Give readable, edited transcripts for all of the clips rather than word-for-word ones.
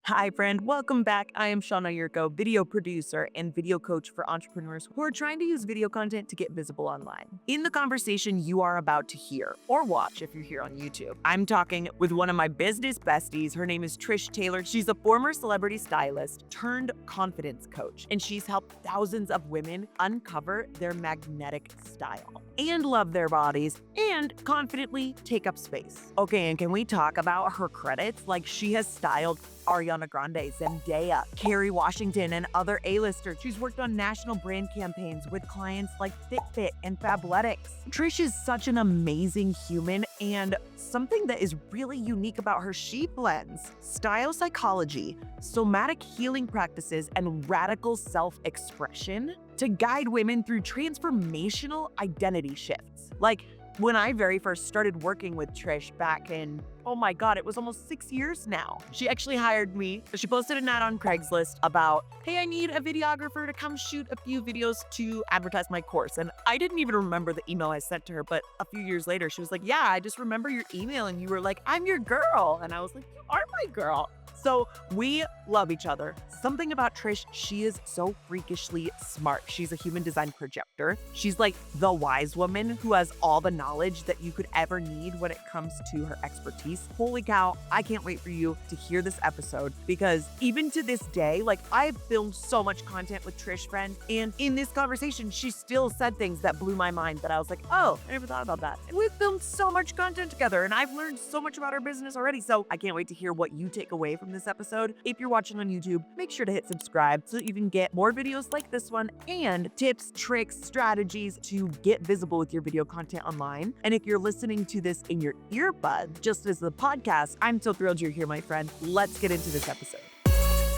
Hi, friend. Welcome back. I am Shauna Yurko, video producer and video coach for entrepreneurs who are trying to use video content to get visible online. In the conversation you are about to hear or watch if you're here on YouTube, I'm talking with one of my business besties. Her name is Trish Taylor. She's a former celebrity stylist turned confidence coach, and she's helped thousands of women uncover their magnetic style and love their bodies and confidently take up space. Okay, and can we talk about her credits? Like, she has styled Ariana Grande, Zendaya, Kerry Washington, and other A-listers. She's worked on national brand campaigns with clients like Fitbit and Fabletics. Trish is such an amazing human, and something that is really unique about her, she blends style psychology, somatic healing practices, and radical self-expression to guide women through transformational identity shifts. Like, when I very first started working with Trish back in, oh my God, it was almost 6 years now. She actually hired me. She posted an ad on Craigslist about, hey, I need a videographer to come shoot a few videos to advertise my course. And I didn't even remember the email I sent to her, but a few years later, she was like, yeah, I just remember your email and you were like, I'm your girl. And I was like, you are my girl. So we love each other. Something about Trish, she is so freakishly smart. She's a human design projector. She's like the wise woman who has all the knowledge that you could ever need when it comes to her expertise. Holy cow, I can't wait for you to hear this episode, because even to this day, like, I've filmed so much content with Trish, friend, and in this conversation, she still said things that blew my mind that I was like, oh, I never thought about that. And we've filmed so much content together, and I've learned so much about her business already. So I can't wait to hear what you take away from this episode. If you're watching on YouTube, make sure to hit subscribe so that you can get more videos like this one and tips, tricks, strategies to get visible with your video content online. And if you're listening to this in your earbuds, just as the podcast, I'm so thrilled you're here, my friend. Let's get into this episode.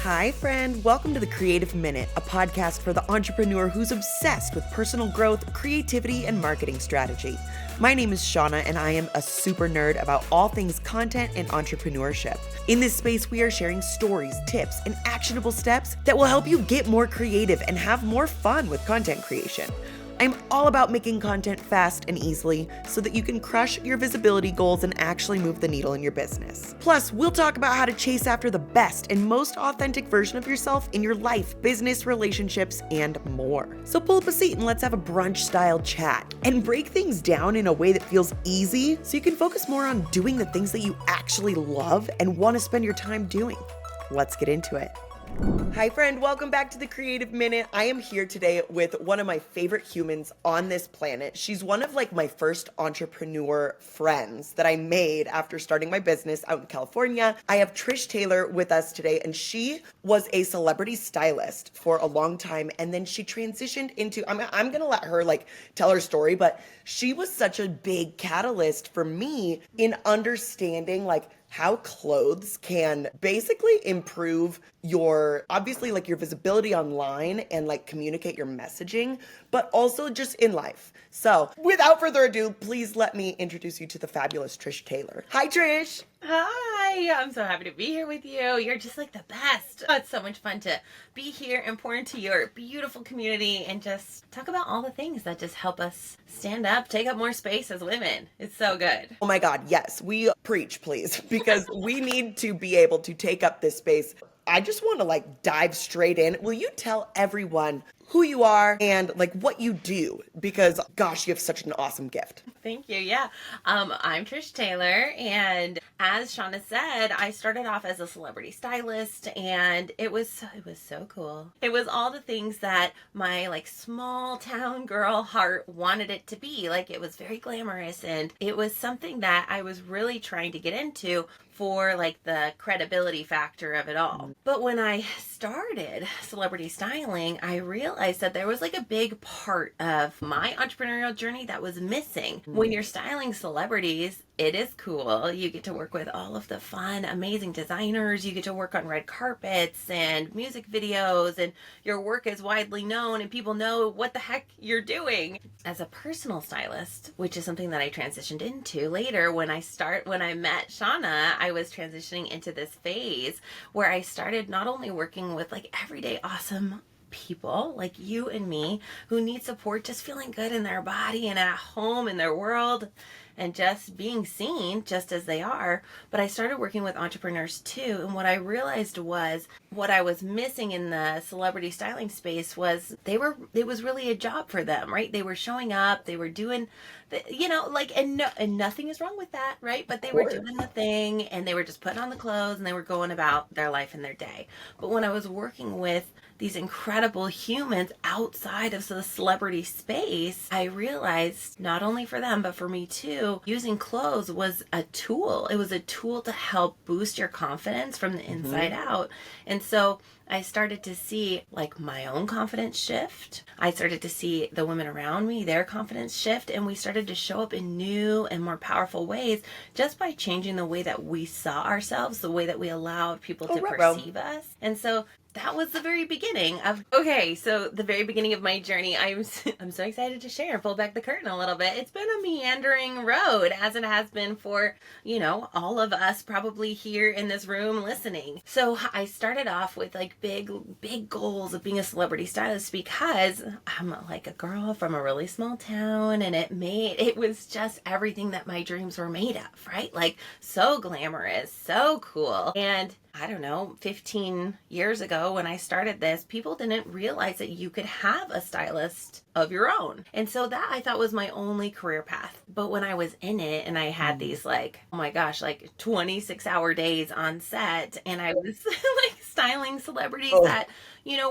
Hi, friend. Welcome to the Creative Minute, a podcast for the entrepreneur who's obsessed with personal growth, creativity, and marketing strategy. My name is Shauna, and I am a super nerd about all things content and entrepreneurship. In this space, we are sharing stories, tips, and actionable steps that will help you get more creative and have more fun with content creation. I'm all about making content fast and easily so that you can crush your visibility goals and actually move the needle in your business. Plus, we'll talk about how to chase after the best and most authentic version of yourself in your life, business, relationships, and more. So pull up a seat and let's have a brunch-style chat and break things down in a way that feels easy so you can focus more on doing the things that you actually love and want to spend your time doing. Let's get into it. Hi, friend. Welcome back to the Creative Minute. I am here today with one of my favorite humans on this planet. She's one of my first entrepreneur friends that I made after starting my business out in California. I have Trish Taylor with us today, and she was a celebrity stylist for a long time. And then she transitioned into, I'm going to let her tell her story, but she was such a big catalyst for me in understanding how clothes can basically improve your, obviously, your visibility online and communicate your messaging, but also just in life. So without further ado, please let me introduce you to the fabulous Trish Taylor. Hi, Trish. Hi, I'm so happy to be here with you. You're just the best. Oh, it's so much fun to be here and pour into your beautiful community and just talk about all the things that just help us stand up, take up more space as women. It's so good. Oh my God, yes, we preach, please, because we need to be able to take up this space. I just want to dive straight in. Will you tell everyone who you are and what you do? Because gosh, you have such an awesome gift. Thank you. Yeah. I'm Trish Taylor, and as Shauna said, I started off as a celebrity stylist, and it was so cool. It was all the things that my small town girl heart wanted it to be. It was very glamorous, and it was something that I was really trying to get into for the credibility factor of it all. But when I started celebrity styling, I realized that there was a big part of my entrepreneurial journey that was missing. When you're styling celebrities, it is cool. You get to work with all of the fun, amazing designers. You get to work on red carpets and music videos, and your work is widely known and people know what the heck you're doing. As a personal stylist, which is something that I transitioned into later when I met Shauna, I was transitioning into this phase where I started not only working with everyday awesome people like you and me who need support just feeling good in their body and at home in their world, and just being seen just as they are. But I started working with entrepreneurs too. And what I realized was what I was missing in the celebrity styling space was it was really a job for them, right? They were showing up, they were doing like, and no, and nothing is wrong with that, right? But they were doing the thing, and they were just putting on the clothes, and they were going about their life and their day. But when I was working with these incredible humans outside of the celebrity space, I realized not only for them, but for me too, using clothes was a tool. It was a tool to help boost your confidence from the inside out. And so I started to see like my own confidence shift. I started to see the women around me, their confidence shift, and we started to show up in new and more powerful ways just by changing the way that we saw ourselves, the way that we allowed people to perceive us. And so that was the very beginning of the very beginning of my journey. I'm so excited to share and pull back the curtain a little bit. It's been a meandering road, as it has been for all of us probably here in this room listening. So I started off with like big goals of being a celebrity stylist because I'm like a girl from a really small town, and it was just everything that my dreams were made of, right? Like so glamorous, so cool. And I don't know, 15 years ago when I started this, people didn't realize that you could have a stylist of your own. And so that I thought was my only career path. But when I was in it and I had these like, oh my gosh, like 26-hour days on set, and I was like styling celebrities that,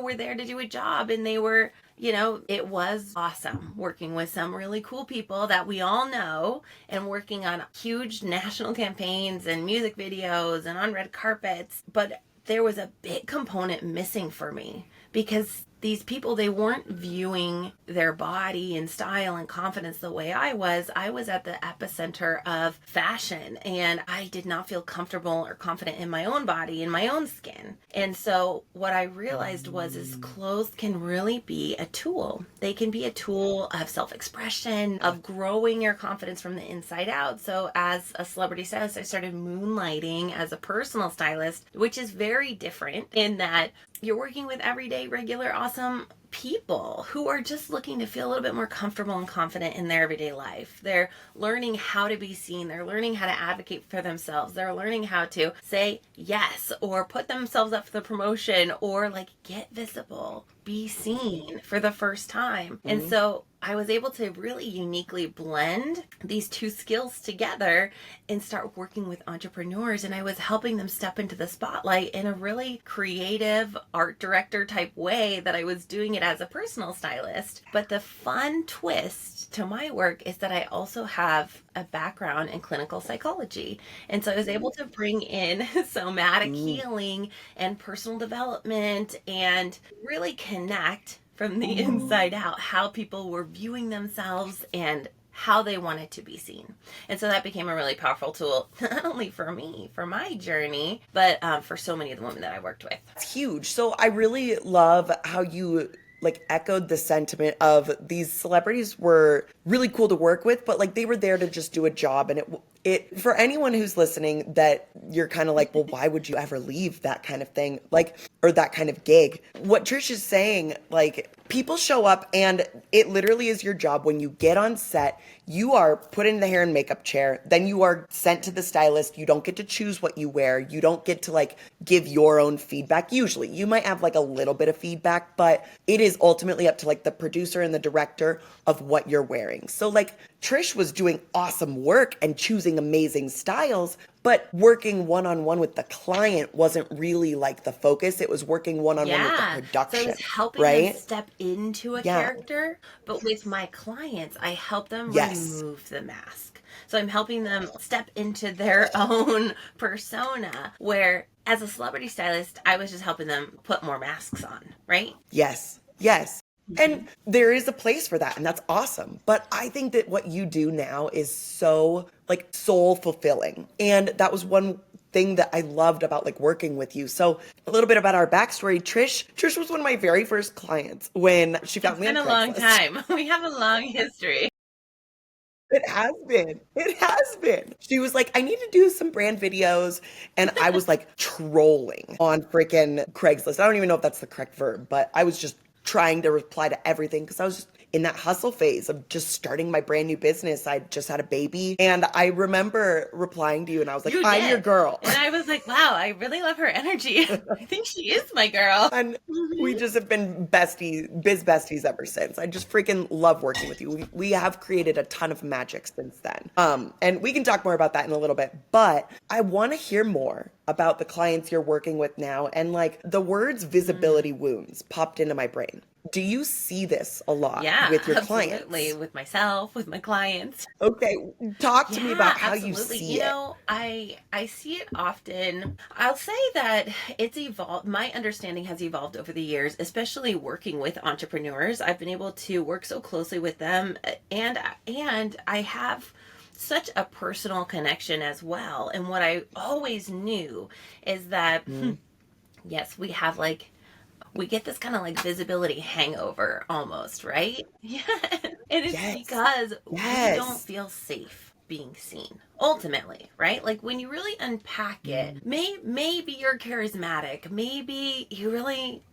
were there to do a job, and they were, it was awesome working with some really cool people that we all know and working on huge national campaigns and music videos and on red carpets. But there was a big component missing for me because these people, they weren't viewing their body and style and confidence the way I was. I was at the epicenter of fashion, and I did not feel comfortable or confident in my own body, in my own skin. And so what I realized is clothes can really be a tool. They can be a tool of self-expression, of growing your confidence from the inside out. So as a celebrity stylist, I started moonlighting as a personal stylist, which is very different in that you're working with everyday, regular, awesome people who are just looking to feel a little bit more comfortable and confident in their everyday life. They're learning how to be seen. They're learning how to advocate for themselves. They're learning how to say yes or put themselves up for the promotion or like get visible, be seen for the first time. And so I was able to really uniquely blend these two skills together and start working with entrepreneurs. And I was helping them step into the spotlight in a really creative art director type way that I was doing it as a personal stylist. But the fun twist to my work is that I also have a background in clinical psychology. And so I was able to bring in somatic healing and personal development and really connect from the inside out how people were viewing themselves and how they wanted to be seen. And so that became a really powerful tool, not only for me, for my journey, but for so many of the women that I worked with. It's huge. So I really love how you like echoed the sentiment of these celebrities were really cool to work with, but like they were there to just do a job. And it for anyone who's listening that you're kind of like, well, why would you ever leave that kind of thing? Like, or that kind of gig? What Trish is saying, like people show up and it literally is your job. When you get on set, you are put in the hair and makeup chair. Then you are sent to the stylist. You don't get to choose what you wear. You don't get to like give your own feedback. Usually you might have like a little bit of feedback, but it is ultimately up to like the producer and the director of what you're wearing. So like Trish was doing awesome work and choosing amazing styles, but working one-on-one with the client wasn't really like the focus. It was working one-on-one with the production. So it was helping them step into a character, but with my clients, I help them remove the mask. So I'm helping them step into their own persona, where as a celebrity stylist, I was just helping them put more masks on, right? Yes. And there is a place for that, and that's awesome. But I think that what you do now is so like soul fulfilling. And that was one thing that I loved about like working with you. So a little bit about our backstory. Trish was one of my very first clients when she found me on Craigslist. It's been a long time. We have a long history. It has been. She was like, I need to do some brand videos. And I was like trolling on freaking Craigslist. I don't even know if that's the correct verb, but I was just trying to reply to everything because I was just in that hustle phase of just starting my brand new business. I just had a baby. And I remember replying to you and I was like, You I'm your did. girl. And I was like, wow, I really love her energy. I think she is my girl. And we just have been biz besties ever since. I just freaking love working with you. We have created a ton of magic since then. And we can talk more about that in a little bit, but I want to hear more about the clients you're working with now. And like the words visibility wounds popped into my brain. Do you see this a lot Yeah, with your absolutely. clients? With myself, with my clients. Okay, talk to me Yeah, about how you absolutely. see it. I see it often. I'll say that it's evolved. My understanding has evolved over the years, especially working with entrepreneurs. I've been able to work so closely with them, and I have such a personal connection as well. And what I always knew is that yes, we get this kind of like visibility hangover almost, right? Yeah. And it's Yes. because we don't Yes. feel safe being seen ultimately, right? Like when you really unpack it, maybe you're charismatic, maybe you really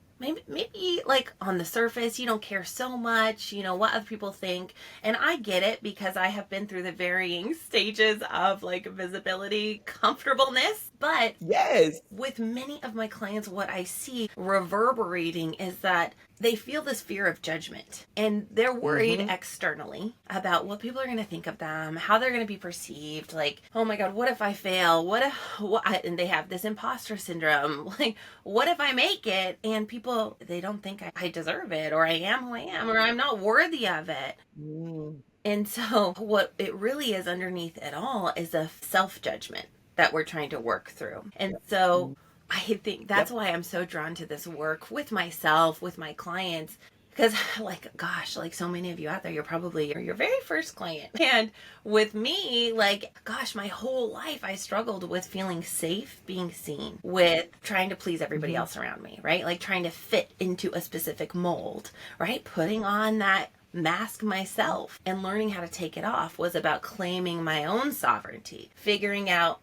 maybe like on the surface you don't care so much, what other people think. And I get it because I have been through the varying stages of like visibility comfortableness. But Yes. with many of my clients, what I see reverberating is that they feel this fear of judgment and they're worried externally about what people are going to think of them, how they're going to be perceived. Like, oh my God, what if I fail? And they have this imposter syndrome. Like, what if I make it and people, they don't think I deserve it, or I am who I am, or I'm not worthy of it. And so what it really is underneath it all is a self-judgment that we're trying to work through. And so I think that's Yep. why I'm so drawn to this work with myself, with my clients, because like, gosh, like so many of you out there, you're probably your very first client. And with me, like, gosh, my whole life I struggled with feeling safe being seen, with trying to please everybody else around me, right? Like trying to fit into a specific mold, right? Putting on that mask myself, and learning how to take it off was about claiming my own sovereignty, figuring out,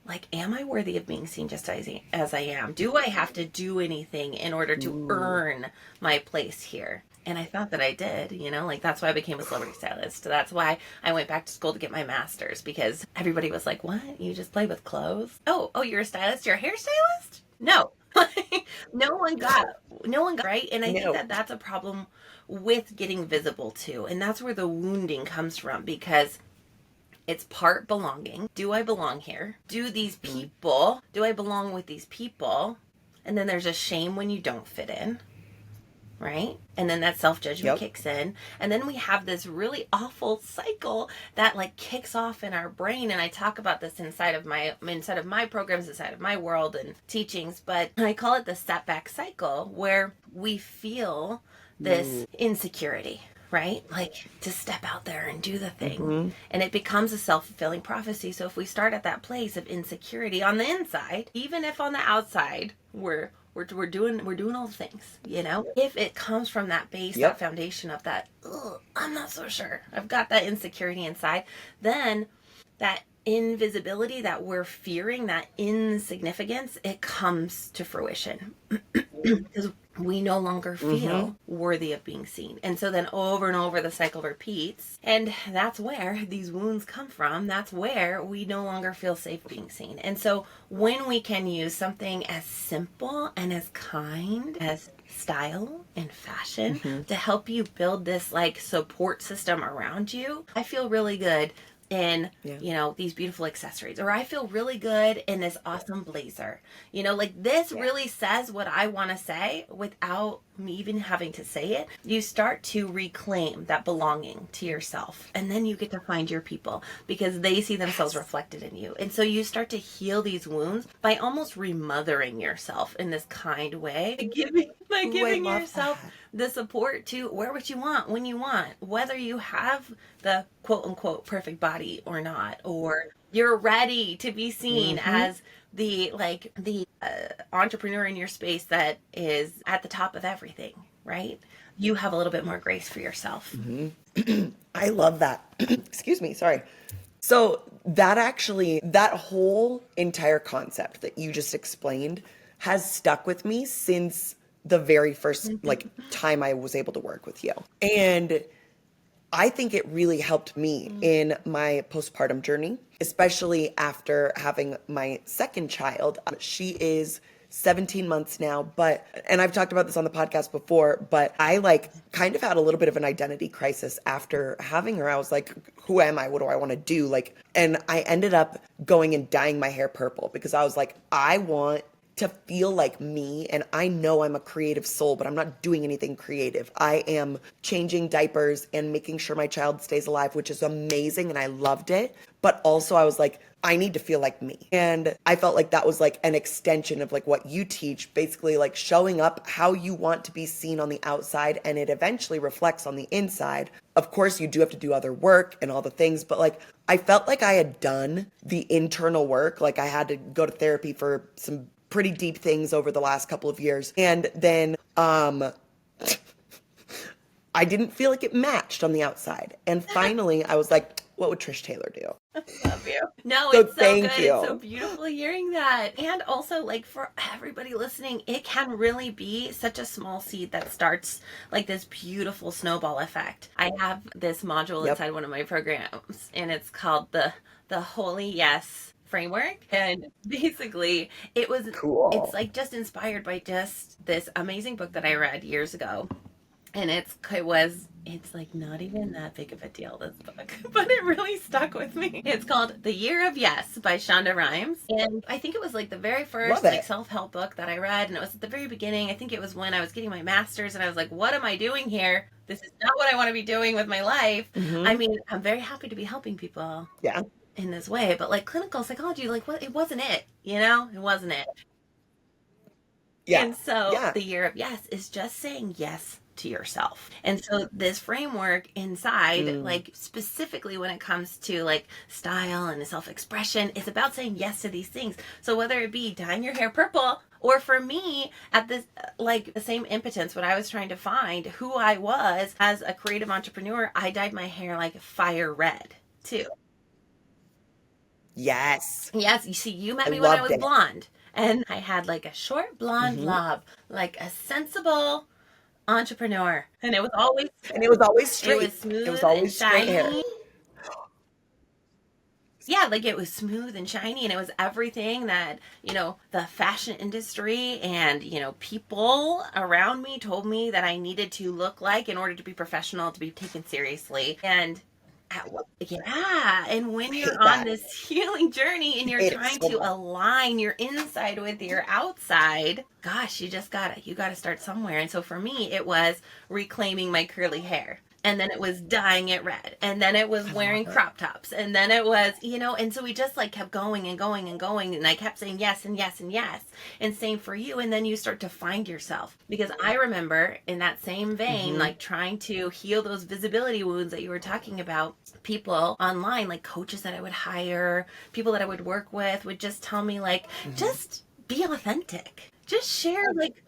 like, am I worthy of being seen just as I am? Do I have to do anything in order to earn my place here? And I thought that I did, like that's why I became a celebrity stylist. That's why I went back to school to get my master's, because everybody was like, what? You just play with clothes? Oh, you're a stylist? You're a hairstylist? No. no one got right. And I think No. that that's a problem with getting visible too. And that's where the wounding comes from, because it's part belonging. Do I belong here? Do I belong with these people? And then there's a shame when you don't fit in, right? And then that self-judgment kicks in. And then we have this really awful cycle that like kicks off in our brain. And I talk about this inside of my programs, inside of my world and teachings, but I call it the setback cycle, where we feel this insecurity, right? Like to step out there and do the thing. And it becomes a self-fulfilling prophecy. So if we start at that place of insecurity on the inside, even if on the outside we're doing all the things, if it comes from that base, that foundation of that, I'm not so sure, I've got that insecurity inside, then that invisibility that we're fearing, that insignificance, it comes to fruition. Because we no longer feel worthy of being seen. And so then over and over the cycle repeats. And that's where these wounds come from. That's where we no longer feel safe being seen. And so when we can use something as simple and as kind as style and fashion to help you build this like support system around you, I feel really good in these beautiful accessories, or I feel really good in this awesome blazer, like this really says what I want to say without me even having to say it. You start to reclaim that belonging to yourself, and then you get to find your people because they see themselves reflected in you. And so you start to heal these wounds by almost remothering yourself in this kind way, by giving yourself the support to wear what you want when you want, whether you have the quote unquote perfect body or not, or you're ready to be seen as the entrepreneur in your space that is at the top of everything, right? You have a little bit more grace for yourself. I love that. Excuse me, sorry. So that whole entire concept that you just explained has stuck with me since the very first like time I was able to work with you. And I think it really helped me in my postpartum journey, especially after having my second child. She is 17 months now, and I've talked about this on the podcast before, but I like kind of had a little bit of an identity crisis after having her. I was like, who am I? What do I want to do? Like, and I ended up going and dyeing my hair purple because I was like, I want to feel like me, and I know I'm a creative soul, but I'm not doing anything creative. I am changing diapers and making sure my child stays alive, which is amazing, and I loved it. But also I was like, I need to feel like me. And I felt like that was like an extension of like what you teach, basically like showing up how you want to be seen on the outside, and it eventually reflects on the inside. Of course, you do have to do other work and all the things, but like I felt like I had done the internal work. Like I had to go to therapy for some pretty deep things over the last couple of years. And then I didn't feel like it matched on the outside. And finally I was like, what would Trish Taylor do? Love you. No, So it's so thank good. you. It's so beautiful hearing that. And also, like, for everybody listening, it can really be such a small seed that starts like this beautiful snowball effect. I have this module inside one of my programs, and it's called the Holy Yes framework. And basically Cool. it's like just inspired by just this amazing book that I read years ago. And it's like not even that big of a deal, this book, but it really stuck with me. It's called The Year of Yes by Shonda Rhimes. And I think it was like the very first like self-help book that I read. And it was at the very beginning. I think it was when I was getting my master's and I was like, what am I doing here? This is not what I want to be doing with my life. I mean, I'm very happy to be helping people in this way, but like clinical psychology, like what, it wasn't it, you know, it wasn't it. And so the Year of Yes is just saying yes to yourself. And so this framework inside, like specifically when it comes to like style and self-expression, is about saying yes to these things. So whether it be dyeing your hair purple, or for me at this, like the same impotence when I was trying to find who I was as a creative entrepreneur, I dyed my hair like fire red too. Yes, you see, you met me when I was blonde, and I had like a short blonde lob, like a sensible entrepreneur, and it was always straight. It was smooth, it was always and shiny. Straight hair. Yeah, like it was smooth and shiny, and it was everything that, you know, the fashion industry and, you know, people around me told me that I needed to look like in order to be professional, to be taken seriously. And and when you're on this healing journey and you're trying to align your inside with your outside, gosh, you gotta start somewhere. And so for me, it was reclaiming my curly hair. And then it was dyeing it red. And then it was wearing crop tops. And then it was, you know, and so we just like kept going and going and going. And I kept saying yes and yes and yes. And same for you. And then you start to find yourself. Because I remember in that same vein, like trying to heal those visibility wounds that you were talking about, people online, like coaches that I would hire, people that I would work with would just tell me like, just be authentic. Just share like,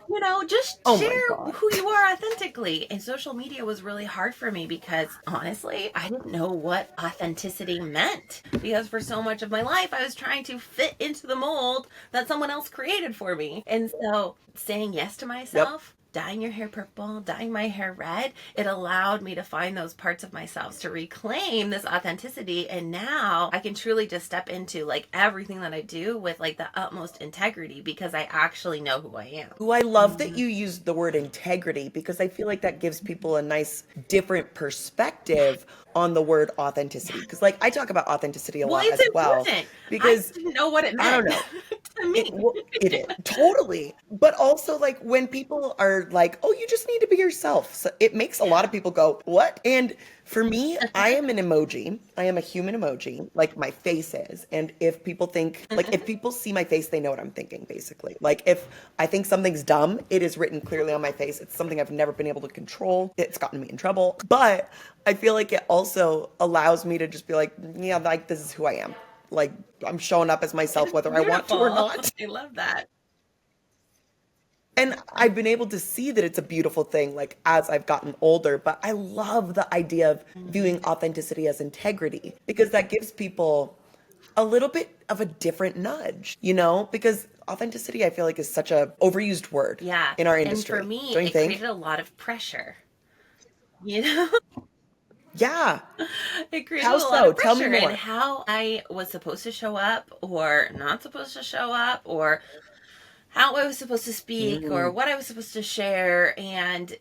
you know, just share who you are authentically. And social media was really hard for me because honestly, I didn't know what authenticity meant, because for so much of my life, I was trying to fit into the mold that someone else created for me. And so saying yes to myself, dyeing your hair purple, dyeing my hair red, it allowed me to find those parts of myself, to reclaim this authenticity. And now I can truly just step into like everything that I do with like the utmost integrity, because I actually know who I am. Ooh, I love that you used the word integrity, because I feel like that gives people a nice different perspective on the word authenticity. Because like I talk about authenticity a lot as well. Because I didn't know what it meant. I don't know. To me. It is totally. But also like when people are like, oh, you just need to be yourself, so it makes a lot of people go, what? And for me, I am an emoji. I am a human emoji, like my face is. And if people think, like if people see my face, they know what I'm thinking, basically. Like if I think something's dumb, it is written clearly on my face. It's something I've never been able to control. It's gotten me in trouble. But I feel like it also allows me to just be like, yeah, like this is who I am. Like I'm showing up as myself, whether I want to or not. I love that. And I've been able to see that it's a beautiful thing, like as I've gotten older, but I love the idea of viewing authenticity as integrity, because that gives people a little bit of a different nudge, you know, because Authenticity, I feel like, is such a overused word Yeah. in our And for industry. me, Don't you it think? created a lot of pressure. You know, Yeah. it created How a lot so? of Tell me pressure in more. how I was supposed to show up or not supposed to show up, or how I was supposed to speak, or Mm. what I was supposed to share. And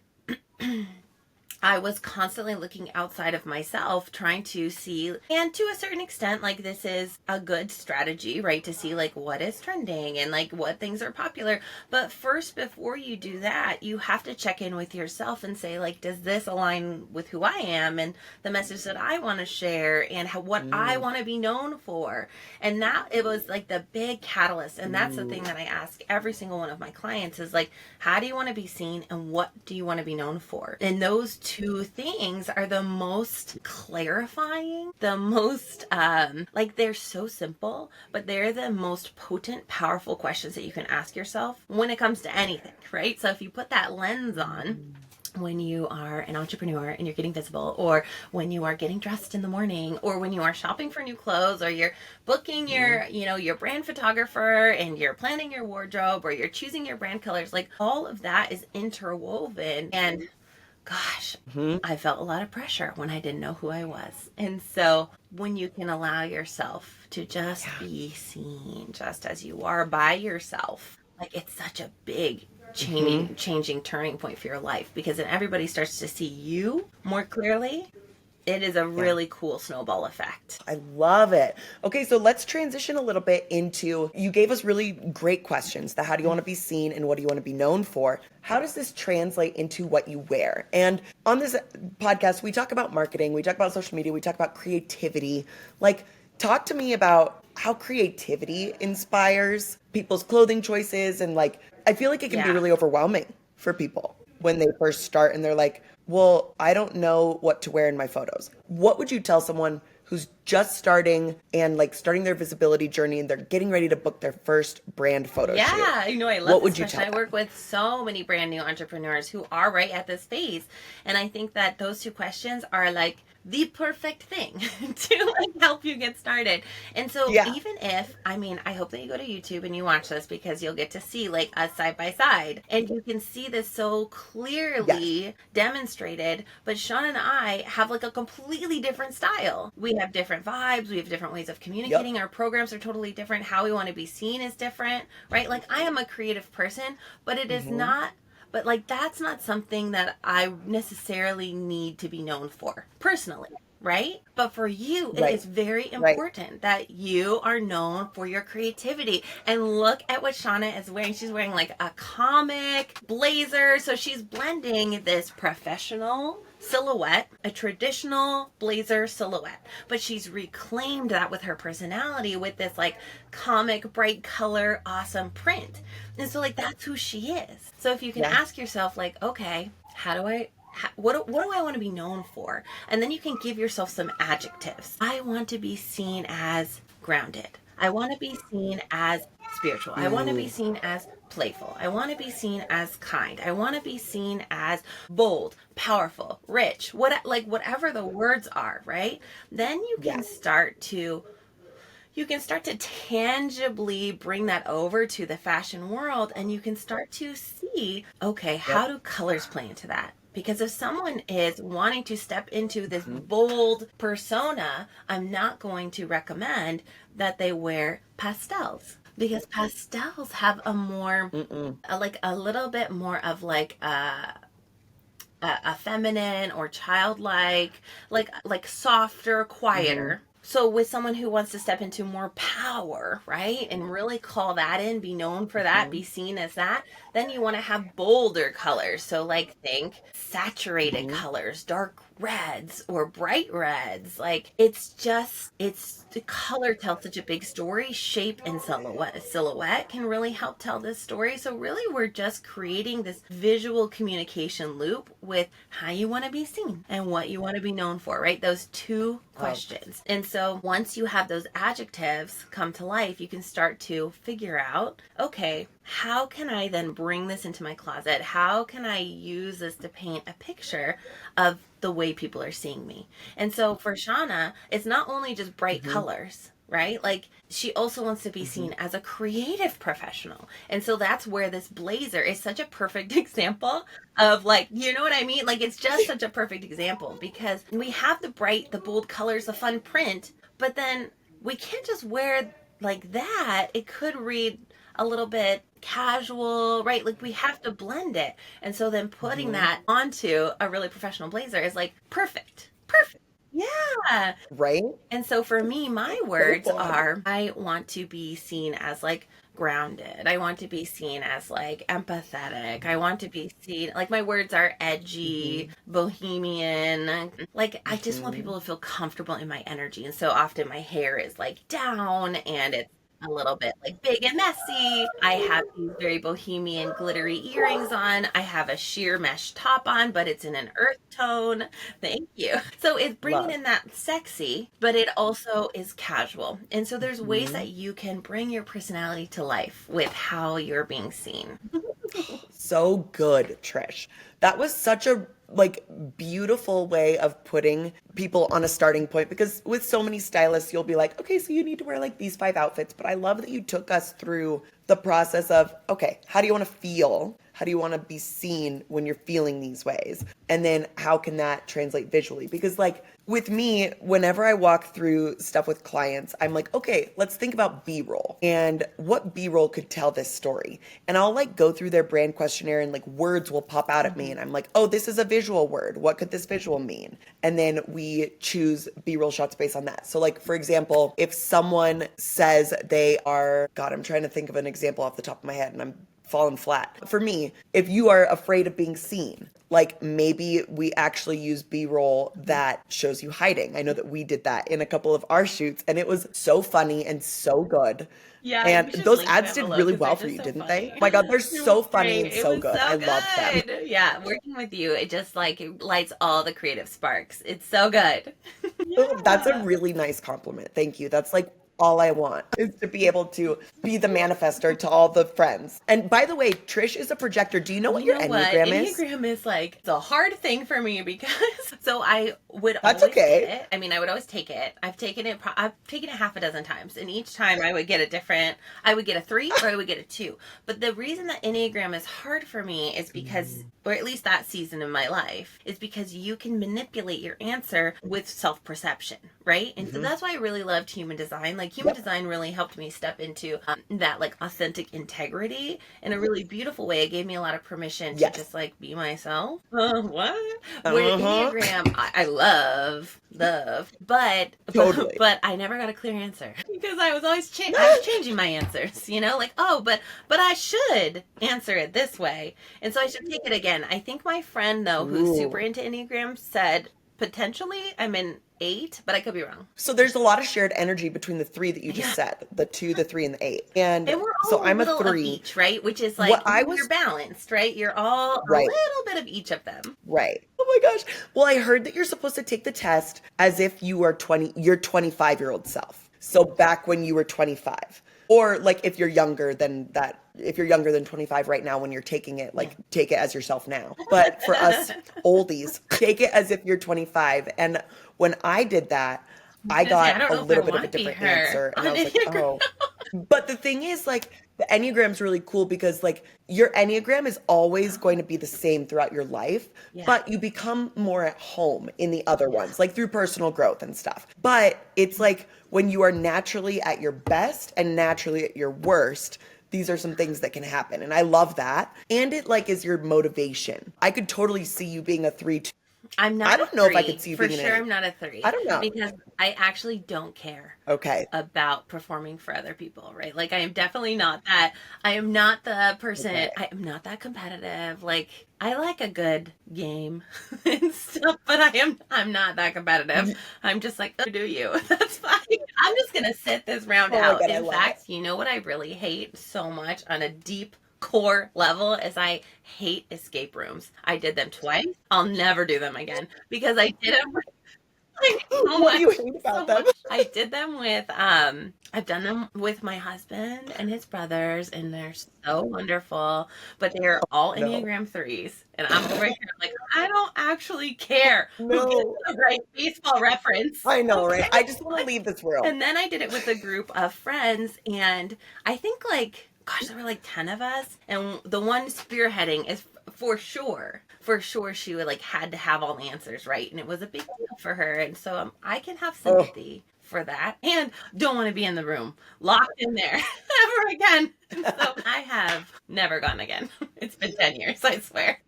I was constantly looking outside of myself, trying to see, and to a certain extent, like, this is a good strategy, right? To see like what is trending and like what things are popular. But first, before you do that, you have to check in with yourself and say, like, does this align with who I am and the message that I want to share and what I Mm. want to be known for? And that, it was like the big catalyst. And that's the thing Mm. that I ask every single one of my clients is like, how do you want to be seen and what do you want to be known for? And those two things are the most clarifying, the most like, they're so simple, but they're the most potent, powerful questions that you can ask yourself when it comes to anything, right? So if you put that lens on when you are an entrepreneur and you're getting visible, or when you are getting dressed in the morning, or when you are shopping for new clothes, or you're booking your, you know, your brand photographer, and you're planning your wardrobe, or you're choosing your brand colors, like, all of that is interwoven. And gosh, Mhm. I felt a lot of pressure when I didn't know who I was. And so when you can allow yourself to just Yeah. be seen just as you are by yourself, like, it's such a big Hmm. changing turning point for your life, because then everybody starts to see you more clearly. It is a Yeah. really cool snowball effect. I love it. Okay, so let's transition a little bit into, you gave us really great questions. The how do you want to be seen and what do you want to be known for? How does this translate into what you wear? And on this podcast, we talk about marketing, we talk about social media, we talk about creativity. Like, talk to me about how creativity inspires people's clothing choices. And like, I feel like it can be Yeah. really overwhelming for people when they first start and they're like, well, I don't know what to wear in my photos. What would you tell someone who's just starting and like starting their visibility journey and they're getting ready to book their first brand photo shoot? Yeah, I love What this would you question. tell I work them? with so many brand new entrepreneurs who are right at this phase. And I think that those two questions are like the perfect thing to like help you get started. And so Yeah. even if, I hope that you go to YouTube and you watch this, because you'll get to see like us side by side and you can see this so Yes. clearly demonstrated. But Sean and I have like a completely different style. We have different vibes, we have different ways of Yep. communicating. Our programs are totally different. How we want to be seen is different, right? Like, I am a creative person, but it is Hmm. not, but like, that's not something that I necessarily need to be known for personally, right? But for you, it Right. is very Right. important that you are known for your creativity. And look at what Shauna is wearing. She's wearing like a comic blazer. So she's blending this professional silhouette, a traditional blazer silhouette, but she's reclaimed that with her personality with this like comic, bright color, awesome print. And so, like, that's who she is. So if you can Yeah. ask yourself, like, okay, how do I what do I want to be known for? And then you can give yourself some adjectives. I want to be seen as grounded. I want to be seen as spiritual. I want to be Ooh. seen as playful. I want to be seen as kind. I want to be seen as bold, powerful, rich. Whatever the words are, right? Then Yeah. you can start to tangibly bring that over to the fashion world, and you can start to see, okay, how Yep. do colors play into that? Because if someone is wanting to step into this Hmm. bold persona, I'm not going to recommend that they wear pastels, because pastels have a more, Mm-mm. like a little bit more of like a feminine or childlike, like softer, Hmm. quieter. So with someone who wants to step into more power, right, and really call that in, be known for that, Hmm. be seen as that, then you want to have bolder colors. So like, think saturated Hmm. colors, dark reds or bright reds. Like, it's the color tells such a big story. Shape and silhouette can really help tell this story. So really, we're just creating this visual communication loop with how you want to be seen and what you want to be known for, right? Those two Love. questions. And so once you have those adjectives come to life, you can start to figure out, okay, how can I then bring this into my closet? How can I use this to paint a picture of the way people are seeing me? And so for Shauna, it's not only just bright Hmm. colors. right? Like she also wants to be seen as a creative professional. And so that's where this blazer is such a perfect example of, like, you know what I mean? Like it's just such a perfect example because we have the bright, the bold colors, the fun print, but then we can't just wear like that. It could read a little bit casual, right? Like we have to blend it. And so then putting that onto a really professional blazer is like perfect. Perfect. Yeah. Right? And so for me, my So words fun. are I want to be seen as like grounded. I want to be seen as like empathetic. I want to be seen like my words are edgy, bohemian. Like I just want people to feel comfortable in my energy. And so often my hair is like down and it's a little bit like big and messy. I have these very bohemian glittery earrings on. I have a sheer mesh top on, but it's in an earth tone. Thank you. So it's bringing Love. in that sexy, but it also is casual. And so there's ways that you can bring your personality to life with how you're being seen. So good, Trish. That was such a like beautiful way of putting people on a starting point because with so many stylists you'll be like, okay, so you need to wear like these 5 outfits, but I love that you took us through the process of, okay, how do you want to feel? How do you want to be seen when you're feeling these ways? And then how can that translate visually? Because like with me, whenever I walk through stuff with clients, I'm like, okay, let's think about B-roll and what B-roll could tell this story. And I'll like go through their brand questionnaire and like words will pop out at me and I'm like, oh, this is a visual word. What could this visual mean? And then we choose B-roll shots based on that. So like, for example, if someone says they are, God, I'm trying to think of an example off the top of my head and I'm fallen flat. For me, if you are afraid of being seen, like maybe we actually use B-roll that shows you hiding. I know that we did that in a couple of our shoots and it was so funny and so good. Yeah, And you should those link ads them did below really because they're well for just you, so didn't they? funny. Oh my God, they're It so was funny great. and It so was good. so I loved them. good. Yeah, working with you, it just like it lights all the creative sparks. It's so good. Oh, that's a Yeah. really nice compliment. Thank you. That's like all I want is to be able to be the manifester to all the friends. And by the way, Trish is a projector. Do you know what You your know what? Enneagram is? Enneagram is like it's a hard thing for me because so I would That's always get okay. it. I mean, I would always take it. I've taken it half a dozen times, and each time I would get a different. I would get a 3 or I would get a 2. But the reason that Enneagram is hard for me is because, or at least that season in my life, is because you can manipulate your answer with self perception, right? And so that's why I really loved human design. Like human Yep. design really helped me step into that like authentic integrity in a really beautiful way. It gave me a lot of permission to Yes. just like be myself. What? Where Uh-huh. Enneagram, I love, but Totally. but I never got a clear answer because I was changing my answers. You know, like oh, but I should answer it this way, and so I should take it again. I think my friend though, who's super Ooh. into Enneagram, said potentially I'm an 8, but I could be wrong. So there's a lot of shared energy between the three that you just Yeah. said, the 2, the 3, and the 8. And And we're so all a I'm a little of 3. each, right? Which is What like I you're was balanced, right? You're all a right. little bit of each of them. Right. Oh my gosh. Well, I heard that you're supposed to take the test as if you are 20, your 25-year-old self. So back when you were 25. Or like if you're younger than that, if you're younger than 25 right now when you're taking it, like take it as yourself now. But for us oldies, take it as if you're 25. And when I did that, I Just say, I got don't a know if I little bit of want a to be different her answer. And on I was like, Enneagram. oh. But the thing is, like, the Enneagram's really cool because, like, your Enneagram is always going to be the same throughout your life, Yeah. but you become more at home in the other ones, like through personal growth and stuff. But it's like when you are naturally at your best and naturally at your worst, these are some things that can happen. And I love that. And it, like, is your motivation. I could totally see you being a 3 too. I'm I not a don't know if I could 3. see you For being an sure, 8. I'm not a 3 I don't know. because I actually don't care Okay. about performing for other people, right? Like I am definitely not that. I am not the person. Okay. I am not that competitive. Like I like a good game and stuff, but I'm not that competitive. I'm just like, oh, do you? That's fine. I'm just gonna sit this round Oh my out. God, I In love it. fact, you know what I really hate so much on a deep core level is I hate escape rooms. I did them twice. I'll never do them again because I did them So What do much, you hate about so them? much. I did them with I've done them with my husband and his brothers, and they're so wonderful. But they're all No. Enneagram threes, and I'm over here like I don't actually care who gets No. the right baseball reference. I know, right? Okay, I just want to leave this room. and then I did it with a group of friends, and I think like, gosh, there were like 10 of us, and the one spearheading is for sure she would like had to have all the answers right, and it was a big deal for her, and so I can have Oh, sympathy for that, and don't want to be in the room locked in there ever again. And so I have never gone again. It's been 10 years, I swear.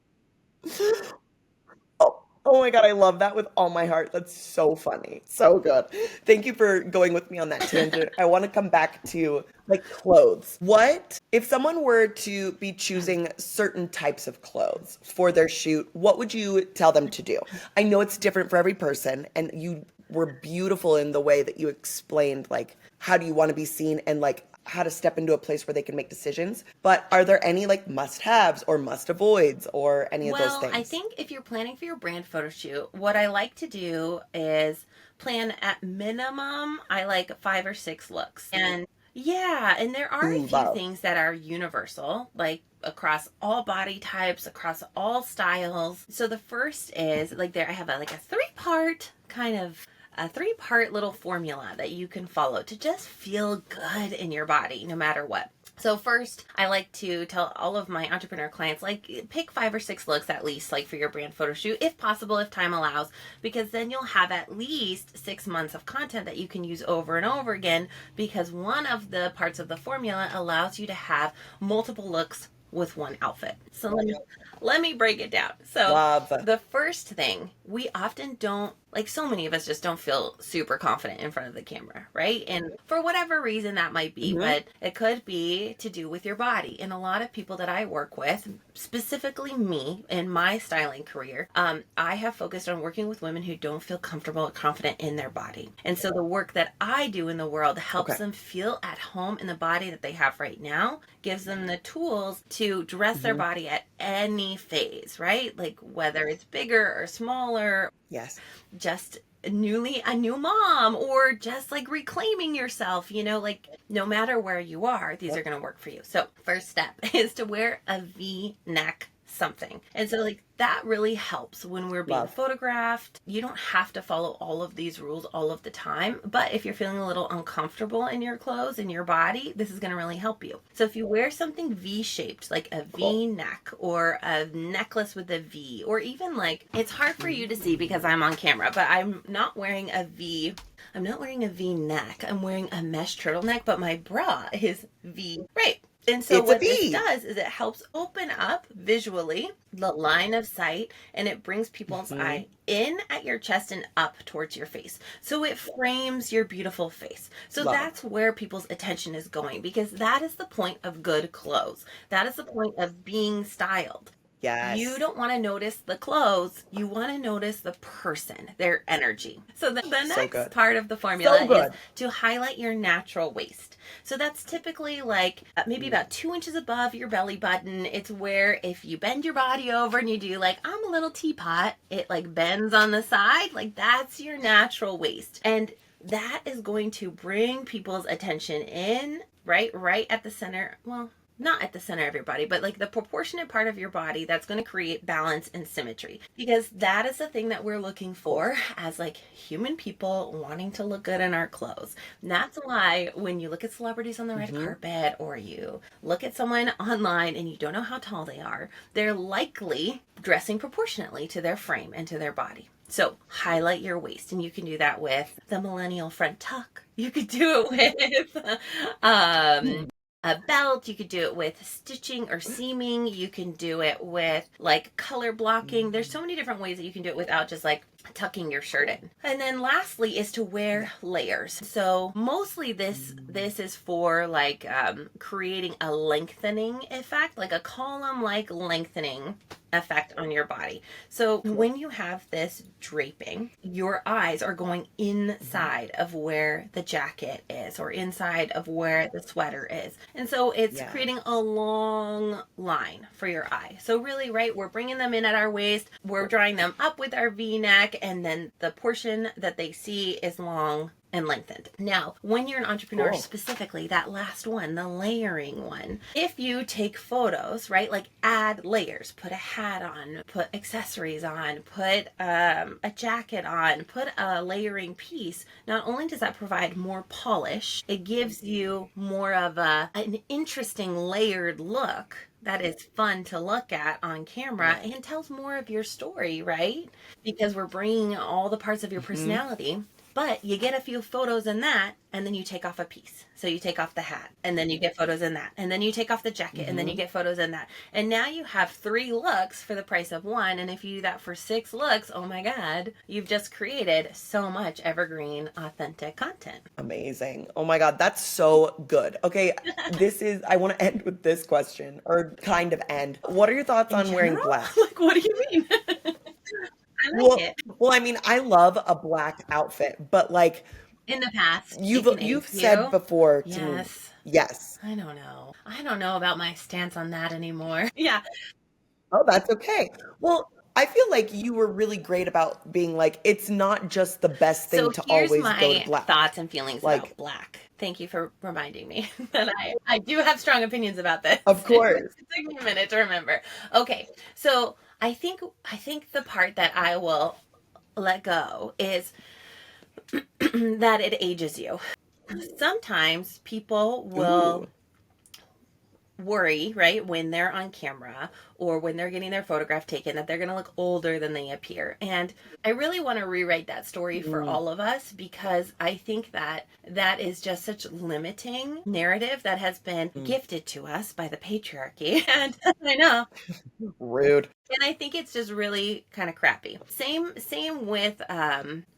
oh, oh my God, I love that with all my heart. That's so funny. So good. Thank you for going with me on that tangent. I want to come back to like clothes. What if someone were to be choosing certain types of clothes for their shoot? What would you tell them to do? I know it's different for every person, and you were beautiful in the way that you explained like how do you want to be seen and like how to step into a place where they can make decisions. But are there any like must-haves or must-avoids or any of those Well, I things? think if you're planning for your brand photo shoot, what I like to do is plan at minimum, I like 5 or 6 looks. And yeah, and there are a Ooh, few love. things that are universal, like across all body types, across all styles. So the first is like there I have like a three-part little formula that you can follow to just feel good in your body no matter what. So first, I like to tell all of my entrepreneur clients, like pick 5 or 6 looks at least, like for your brand photo shoot, if possible, if time allows, because then you'll have at least 6 months of content that you can use over and over again, because one of the parts of the formula allows you to have multiple looks with one outfit. So let me break it down. So Love. the first thing, we often don't, like so many of us just don't feel super confident in front of the camera, right? And for whatever reason that might be, Hmm. but it could be to do with your body. And a lot of people that I work with, specifically me in my styling career, I have focused on working with women who don't feel comfortable or confident in their body. And so the work that I do in the world helps Okay. them feel at home in the body that they have right now, gives them the tools to dress their Hmm. body at any phase, right? Like whether it's bigger or smaller, Yes. just newly a new mom, or just like reclaiming yourself, like no matter where you are, these are Yep. going to work for you. So first step is to wear a V-neck something. And so like that really helps when we're being Love. photographed. You don't have to follow all of these rules all of the time, but if you're feeling a little uncomfortable in your clothes, in your body, this is going to really help you. So if you wear something V-shaped, like a Cool. V-neck or a necklace with a V, or even like, it's hard for you to see because I'm on camera, but I'm not wearing a V neck. I'm wearing a mesh turtleneck, but my bra is V. Right. And so It's a what this V. does is it helps open up visually the line of sight, and it brings people's Hmm. eye in at your chest and up towards your face. So it frames your beautiful face. So Love. that's where people's attention is going, because that is the point of good clothes. That is the point of being styled. You Yes. don't want to notice the clothes. You want to notice the person, their energy. So the So next good. part of the So formula is good. to highlight your natural waist. So that's typically like maybe about 2 inches above your belly button. It's where if you bend your body over and you do like, I'm a little teapot, it like bends on the side. Like that's your natural waist. And that is going to bring people's attention in right at the center. Well, not at the center of your body, but like the proportionate part of your body that's going to create balance and symmetry, because that is the thing that we're looking for as like human people wanting to look good in our clothes. And that's why when you look at celebrities on the red Hmm. carpet, or you look at someone online and you don't know how tall they are, they're likely dressing proportionately to their frame and to their body. So highlight your waist, and you can do that with the millennial front tuck. You could do it with a belt. You could do it with stitching or seaming. You can do it with like color blocking. There's so many different ways that you can do it without just like tucking your shirt in. And then lastly is to wear layers. So mostly this is for like creating a lengthening effect, like a column like lengthening effect on your body. So when you have this draping, your eyes are going inside of where the jacket is or inside of where the sweater is. And so it's creating a long line for your eye. So really, right, we're bringing them in at our waist, we're drawing them up with our V-neck, and then the portion that they see is long and lengthened. Now, when you're an entrepreneur, specifically that last one, the layering one, if you take photos, right, like add layers, put a hat on, put accessories on, put a jacket on, put a layering piece, not only does that provide more polish, it gives you more of an interesting layered look that is fun to look at on camera and tells more of your story, right? Because we're bringing all the parts of your personality. But you get a few photos in that, and then you take off a piece. So you take off the hat, and then you get photos in that. And then you take off the jacket, and then you get photos in that. And now you have 3 looks for the price of 1. And if you do that for 6 looks, oh my God, you've just created so much evergreen, authentic content. Amazing. Oh my God, that's so good. Okay, I want to end with this question, or kind of end. What are your thoughts on wearing black? Like, what do you mean? I like it. Well, I mean, I love a black outfit, but like in the past, you've said before to me. Yes. I don't know. I don't know about my stance on that anymore. Yeah. Oh, that's okay. Well, I feel like you were really great about being like, it's not just the best thing to always go to black. Thoughts and feelings about black. Thank you for reminding me that I do have strong opinions about this. Of course. It took me a minute to remember. Okay, so I think the part that I will let go is that it ages you. Sometimes people will worry, right, when they're on camera or when they're getting their photograph taken, that they're going to look older than they appear. And I really want to rewrite that story for all of us, because I think that is just such limiting narrative that has been gifted to us by the patriarchy. And I know. Rude. And I think it's just really kind of crappy. Same with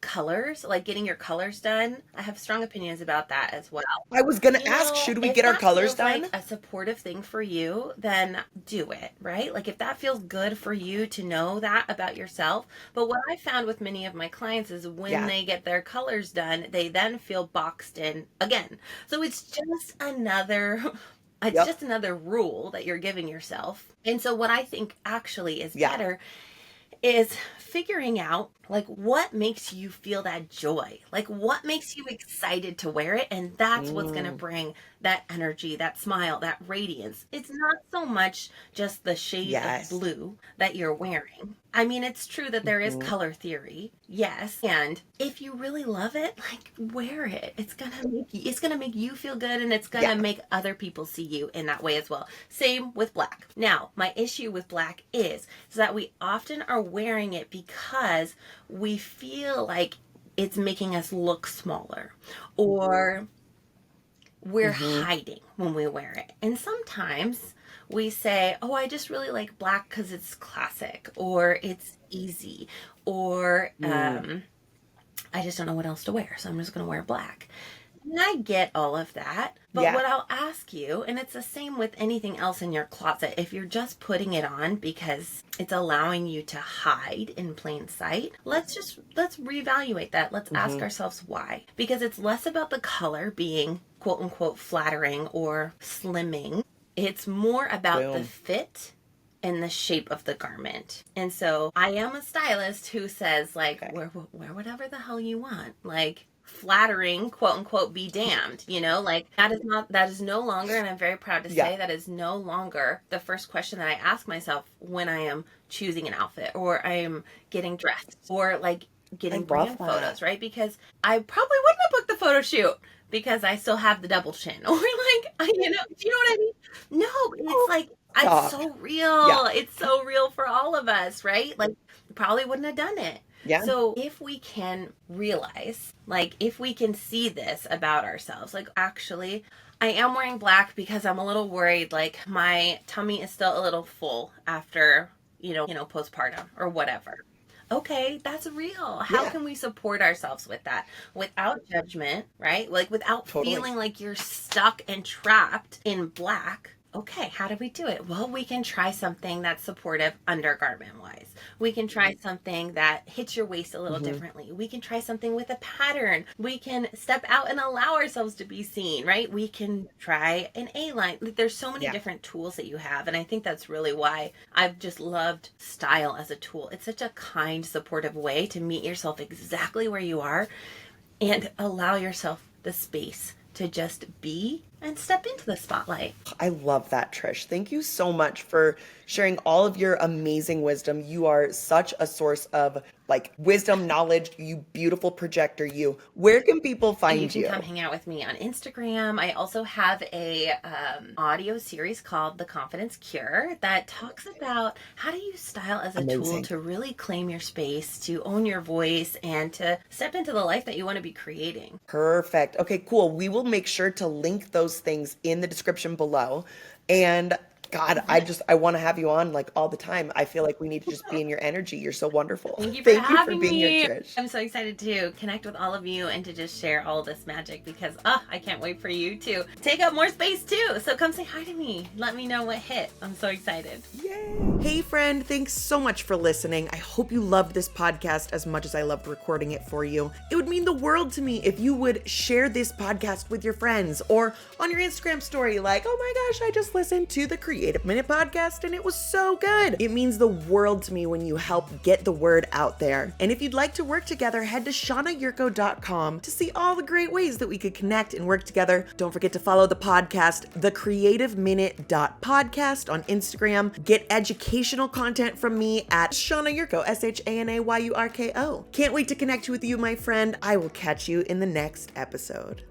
colors, like getting your colors done. I have strong opinions about that as well. I was going to ask, should we get our colors done? Like a supportive thing for you, then do it, right? Like if that feels good for you to know that about yourself. But what I found with many of my clients is when they get their colors done, they then feel boxed in again. So it's just another rule that you're giving yourself. And so what I think actually is better is figuring out like what makes you feel that joy, like what makes you excited to wear it. And that's what's going to bring that energy, that smile, that radiance. It's not so much just the shade of blue that you're wearing. I mean, it's true that there is color theory. Yes. And if you really love it, like wear it. It's going to make you feel good, and it's going to make other people see you in that way as well. Same with black. Now, my issue with black is that we often are wearing it because we feel like it's making us look smaller, or we're hiding when we wear it. And sometimes we say, oh, I just really like black because it's classic, or it's easy, or I just don't know what else to wear, so I'm just going to wear black. And I get all of that. But what I'll ask you, and it's the same with anything else in your closet, if you're just putting it on because it's allowing you to hide in plain sight, let's reevaluate that. Let's ask ourselves why. Because it's less about the color being quote unquote flattering or slimming. It's more about the fit and the shape of the garment. And so I am a stylist who says like, wear whatever the hell you want. Like, flattering, quote unquote, be damned, like that is no longer, and I'm very proud to say that is no longer the first question that I ask myself when I am choosing an outfit, or I am getting dressed, or like getting brand photos, right? Because I probably wouldn't have booked the photo shoot because I still have the double chin, or like, do you know what I mean? No, it's like, it's so real. It's so real for all of us, right? Like, probably wouldn't have done it. Yeah. So if we can realize, like, if we can see this about ourselves, like, actually, I am wearing black because I'm a little worried, like, my tummy is still a little full after, postpartum or whatever. Okay, that's real. How can we support ourselves with that without judgment, right? Like, without feeling like you're stuck and trapped in black. Okay, how do we do it? Well, we can try something that's supportive undergarment wise. We can try something that hits your waist a little differently. We can try something with a pattern. We can step out and allow ourselves to be seen, right? We can try an A-line. There's so many Yeah. different tools that you have. And I think that's really why I've just loved style as a tool. It's such a kind, supportive way to meet yourself exactly where you are and allow yourself the space to just be and step into the spotlight. I love that, Trish. Thank you so much for sharing all of your amazing wisdom. You are such a source of like wisdom, knowledge, you beautiful projector, you. Where can people And find you you? can come hang out with me on Instagram. I also have a audio series called The Confidence Cure that talks about how to use style as a tool Amazing. to really claim your space, to own your voice, and to step into the life that you want to be creating. Perfect. Okay, cool. We will make sure to link those things in the description below. And God, I want to have you on like all the time. I feel like we need to just be in your energy. You're so wonderful. Thank you for Thank you for having being me. here, Trish. I'm so excited to connect with all of you and to just share all this magic because I can't wait for you to take up more space too. So come say hi to me. Let me know what hit. I'm so excited. Yay. Hey friend, thanks so much for listening. I hope you loved this podcast as much as I loved recording it for you. It would mean the world to me if you would share this podcast with your friends or on your Instagram story like, oh my gosh, I just listened to the Creative Minute podcast and it was so good. It means the world to me when you help get the word out there. And if you'd like to work together, head to shaunayurko.com to see all the great ways that we could connect and work together. Don't forget to follow the podcast, thecreativeminute.podcast on Instagram. Get educational content from me at shaunayurko, SHANAYURKO. Can't wait to connect with you, my friend. I will catch you in the next episode.